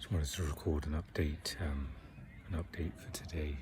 Just wanted to record an update for today.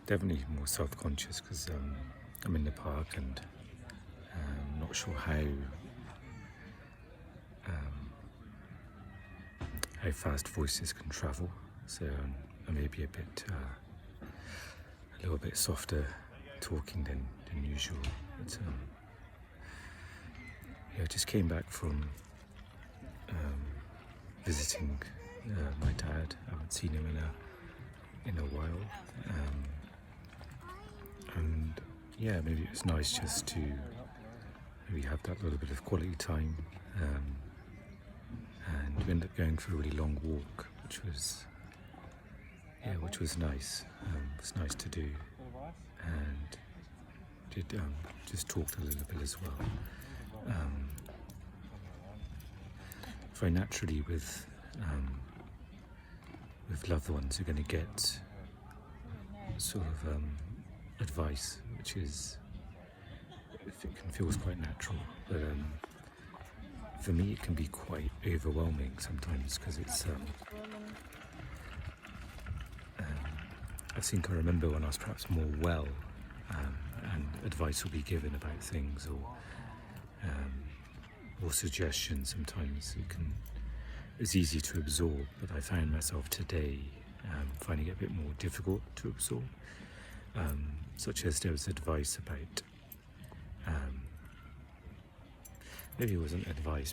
Definitely more self-conscious because I'm in the park and I'm not sure how fast voices can travel. So I may be a little bit softer talking than usual. But, I just came back from visiting my dad. I haven't seen him in a while, and maybe it's nice just to maybe have that little bit of quality time. And we ended up going for a really long walk, which was nice. It was nice to do, and did just talked a little bit as well. Very naturally with loved ones, you're going to get sort of advice, which is feels quite natural, but for me it can be quite overwhelming sometimes because it's. I think I remember when I was perhaps more well, and advice will be given about things or suggestions. Sometimes it's easy to absorb, but I found myself today finding it a bit more difficult to absorb. Such as there was advice about, maybe it wasn't advice,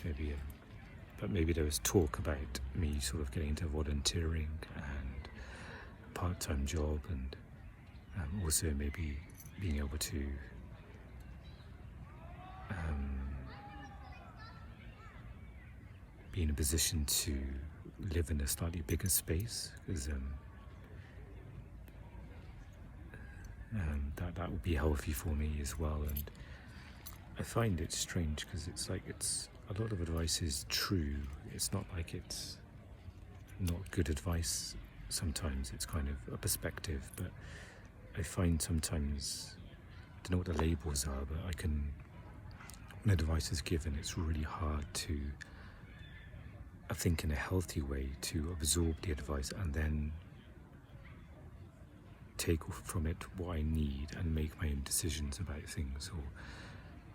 but maybe there was talk about me sort of getting into volunteering and a part-time job, and also maybe being able to be in a position to live in a slightly bigger space, because that would be healthy for me as well. And I find it strange because it's a lot of advice is true. It's not like it's not good advice. Sometimes it's kind of a perspective, but I find sometimes, I don't know what the labels are, but when advice is given, it's really hard to, I think, in a healthy way, to absorb the advice and then take from it what I need and make my own decisions about things. Or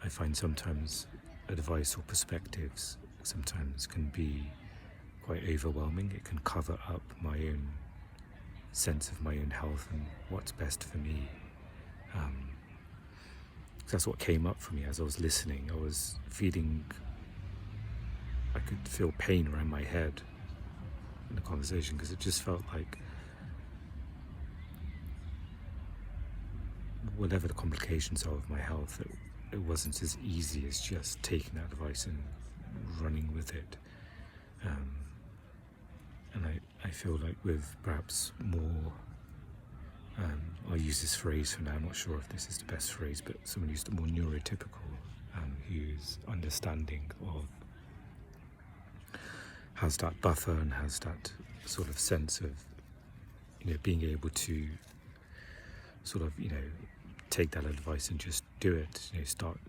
I find sometimes advice or perspectives sometimes can be quite overwhelming. It can cover up my own sense of my own health and what's best for me. That's what came up for me as I was listening. I was feeling, I could feel pain around my head in the conversation because it just felt like whatever the complications are of my health, it wasn't as easy as just taking that advice and running with it. And I feel like with perhaps more, I'll use this phrase for now, I'm not sure if this is the best phrase, but someone used it, more neurotypical, who's understanding of, has that buffer and has that sort of sense of, being able to sort of, take that advice and just do it, start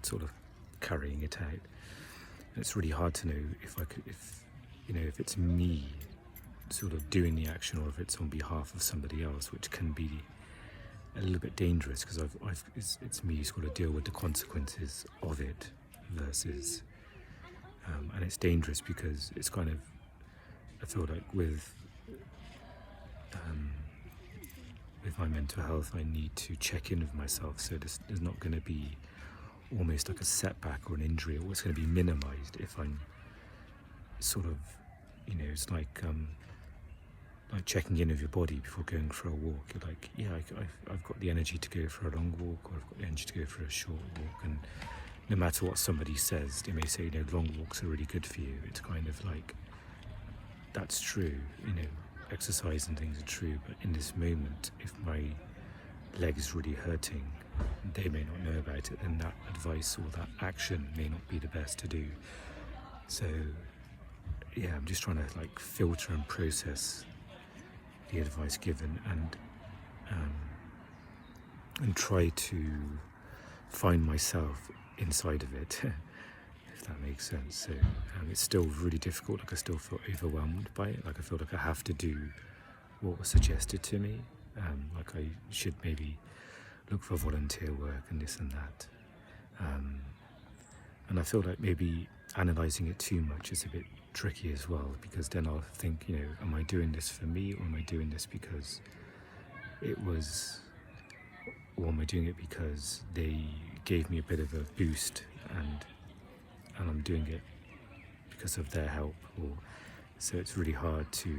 sort of carrying it out. And it's really hard to know if it's me sort of doing the action or if it's on behalf of somebody else, which can be a little bit dangerous because it's me who's got to deal with the consequences of it versus, and it's dangerous because it's kind of, I feel like with my mental health, I need to check in with myself, so there's not going to be almost like a setback or an injury, or it's going to be minimized if I'm sort of, it's like checking in with your body before going for a walk. You're like, I've got the energy to go for a long walk, or I've got the energy to go for a short walk. And no matter what somebody says, they may say, long walks are really good for you. It's kind of like, that's true, exercise and things are true, but in this moment, if my leg is really hurting, they may not know about it, and that advice or that action may not be the best to do. So I'm just trying to filter and process the advice given and try to find myself inside of it, if that makes sense. So it's still really difficult. Like I still feel overwhelmed by it. Like I feel like I have to do what was suggested to me. Like I should maybe look for volunteer work and this and that. And I feel like maybe analysing it too much is a bit tricky as well, because then I'll think, am I doing this for me, or am I doing this because or am I doing it because they gave me a bit of a boost, and I'm doing it because of their help? Or so it's really hard to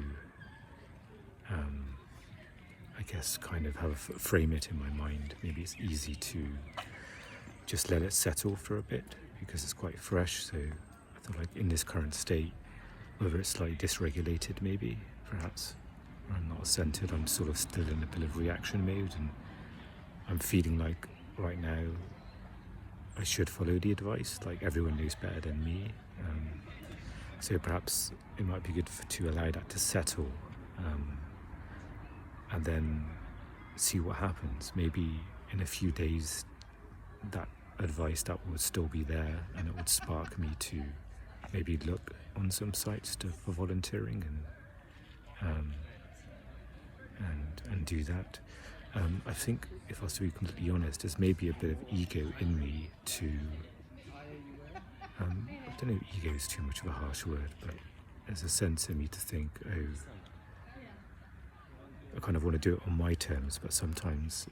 I guess kind of frame it in my mind. Maybe it's easy to just let it settle for a bit because it's quite fresh. So I feel like in this current state, whether it's slightly dysregulated maybe, perhaps, or I'm not centered, I'm sort of still in a bit of reaction mode, and I'm feeling like right now I should follow the advice, like everyone knows better than me. So perhaps it might be good to allow that to settle, and then see what happens. Maybe in a few days that advice that would still be there, and it would spark me to maybe look on some sites for volunteering and do that. I think, if I was to be completely honest, there's maybe a bit of ego in me to I don't know if ego is too much of a harsh word, but there's a sense in me to think, I kind of want to do it on my terms, but sometimes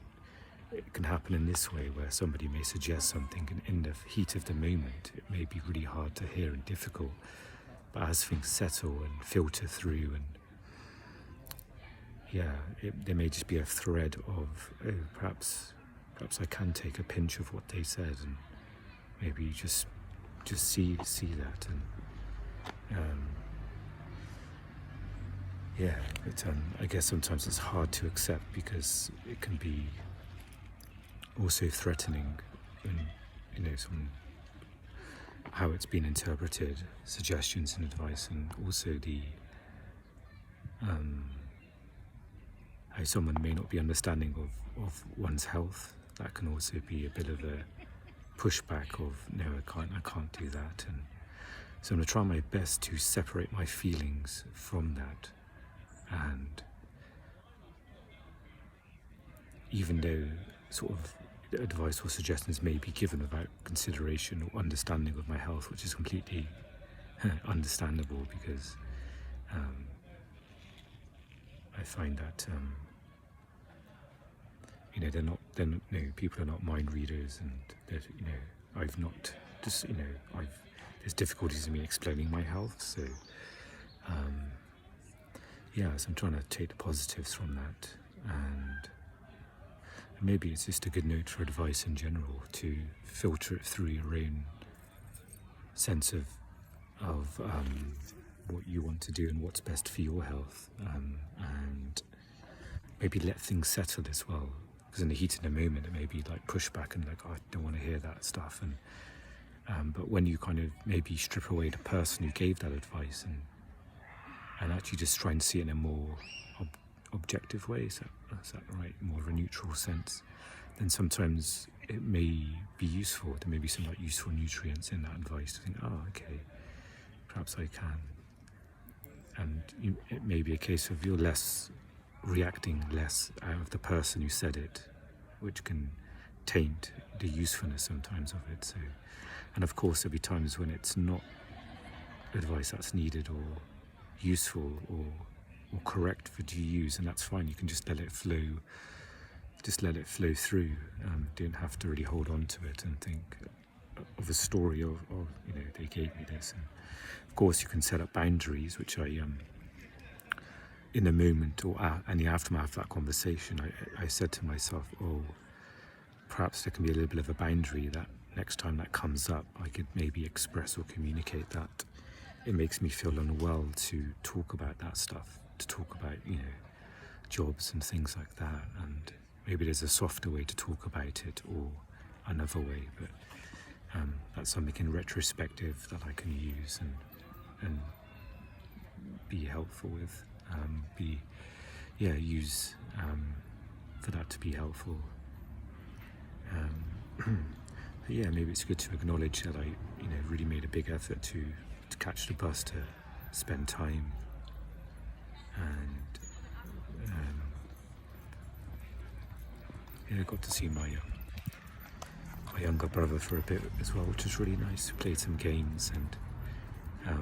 it can happen in this way, where somebody may suggest something, and in the heat of the moment it may be really hard to hear and difficult, but as things settle and filter through, and there may just be a thread of, perhaps I can take a pinch of what they said, and maybe just see that, and but I guess sometimes it's hard to accept, because it can be also threatening, and how it's been interpreted, suggestions and advice, and also the how someone may not be understanding of one's health. That can also be a bit of a pushback of, no, I can't do that. And so I'm going to try my best to separate my feelings from that. And even though sort of advice or suggestions may be given without consideration or understanding of my health, which is completely understandable, because I find that people are not mind readers, and that I've not just there's difficulties in me explaining my health. So so I'm trying to take the positives from that, and maybe it's just a good note for advice in general, to filter it through your own sense of what you want to do and what's best for your health, and maybe let things settle as well, because in the heat of the moment it may be like pushback and like, I don't want to hear that stuff, and but when you kind of maybe strip away the person who gave that advice, and actually just try and see it in a more objective way, is that right, more of a neutral sense, then sometimes it may be useful. There may be some useful nutrients in that advice to think, okay, perhaps I can. And it may be a case of you're reacting less out of the person who said it, which can taint the usefulness sometimes of it. So, and of course there'll be times when it's not advice that's needed or useful or correct for to use, and that's fine. You can just let it flow through. Don't have to really hold on to it and think of a story of they gave me this. And of course you can set up boundaries, which I in the moment or in the aftermath of that conversation, I said to myself, perhaps there can be a little bit of a boundary, that next time that comes up I could maybe express or communicate that it makes me feel unwell to talk about that stuff, to talk about jobs and things like that, and maybe there's a softer way to talk about it or another way, but that's something in retrospective that I can use and be helpful with, use for that to be helpful. yeah, maybe it's good to acknowledge that I, really made a big effort to catch the bus, to spend time, and got to see my younger brother for a bit as well, which was really nice. We played some games and I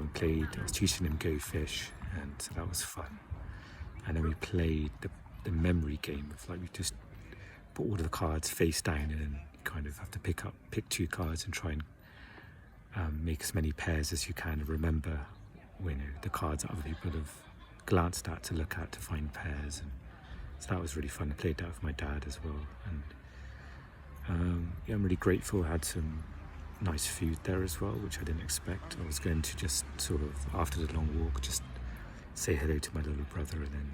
was teaching him Go Fish, and so that was fun. And then we played the memory game of like, we just put all of the cards face down, and then you kind of have to pick 2 cards and try and make as many pairs as you can, and remember the cards that other people have glanced at to look at to find pairs. And so that was really fun. I played that with my dad as well, and yeah, I'm really grateful. I had some nice food there as well, which I didn't expect. I was going to just sort of, after the long walk, just say hello to my little brother and then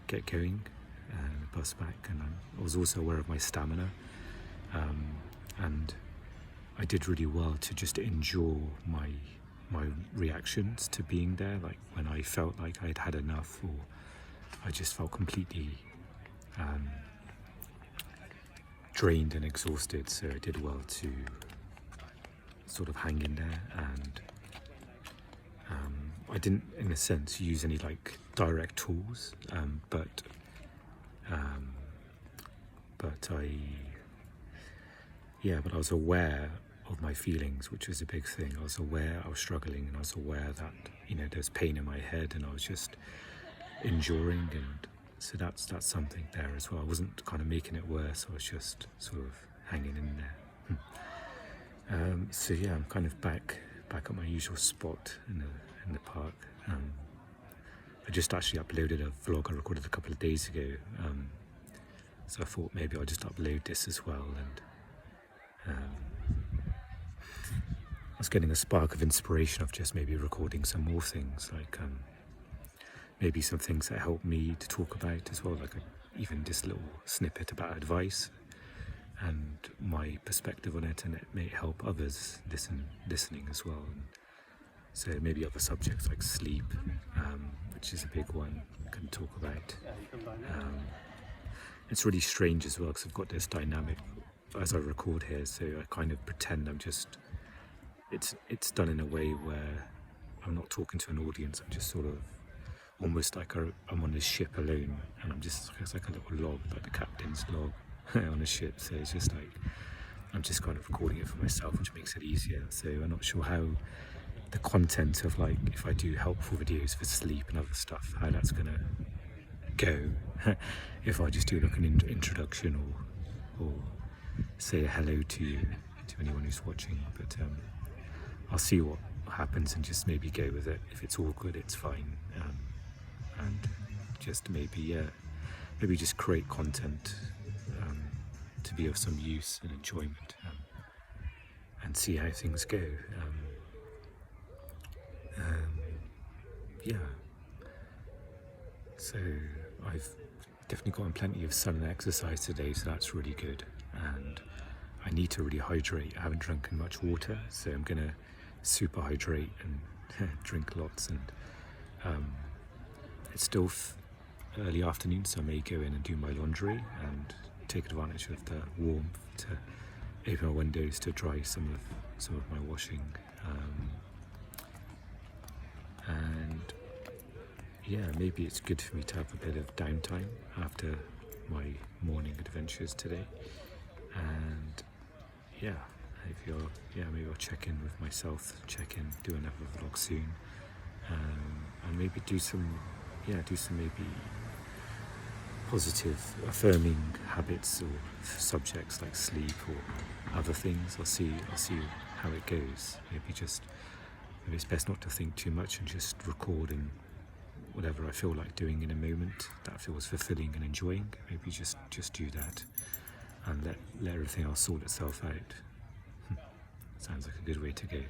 get going and the bus back. And I was also aware of my stamina, and I did really well to just endure my reactions to being there, like when I felt like I'd had enough, or I just felt completely drained and exhausted. So I did well to sort of hang in there, and I didn't, in a sense, use any like direct tools, but I was aware of my feelings, which was a big thing. I was aware I was struggling, and I was aware that there's pain in my head, and I was just enduring, and so that's something there as well. I wasn't kind of making it worse. I was just sort of hanging in there. So yeah, I'm kind of back at my usual spot in the park. I just actually uploaded a vlog I recorded a couple of days ago, so I thought maybe I'll just upload this as well. And I was getting a spark of inspiration of just maybe recording some more things, like maybe some things that help me to talk about as well, like even this little snippet about advice and my perspective on it, and it may help others listening as well. And so maybe other subjects like sleep, which is a big one I can talk about. It's really strange as well, because I've got this dynamic as I record here, so I kind of pretend I'm just, it's done in a way where I'm not talking to an audience. I'm just sort of almost like I'm on this ship alone, and it's like a little log, like the captain's log on a ship. So it's just like I'm just kind of recording it for myself, which makes it easier. So I'm not sure how the content of, like, if I do helpful videos for sleep and other stuff, how that's gonna go. If I just do like an introduction or say a hello to anyone who's watching, but I'll see what happens and just maybe go with it. If it's awkward, it's fine, and just maybe just create content to be of some use and enjoyment, and see how things go. Yeah, so I've definitely gotten plenty of sun and exercise today, so that's really good. And I need to really hydrate. I haven't drunk much water, so I'm gonna super hydrate and drink lots. And it's still early afternoon, so I may go in and do my laundry and take advantage of the warmth to open my windows to dry some of my washing. And yeah, maybe it's good for me to have a bit of downtime after my morning adventures today. And yeah, maybe I'll check in with myself, do another vlog soon, and maybe do some maybe positive, affirming habits or subjects like sleep or other things. I'll see how it goes. Maybe it's best not to think too much and just record in whatever I feel like doing in a moment that feels fulfilling and enjoying. Maybe just do that and let everything else sort itself out. Sounds like a good way to go.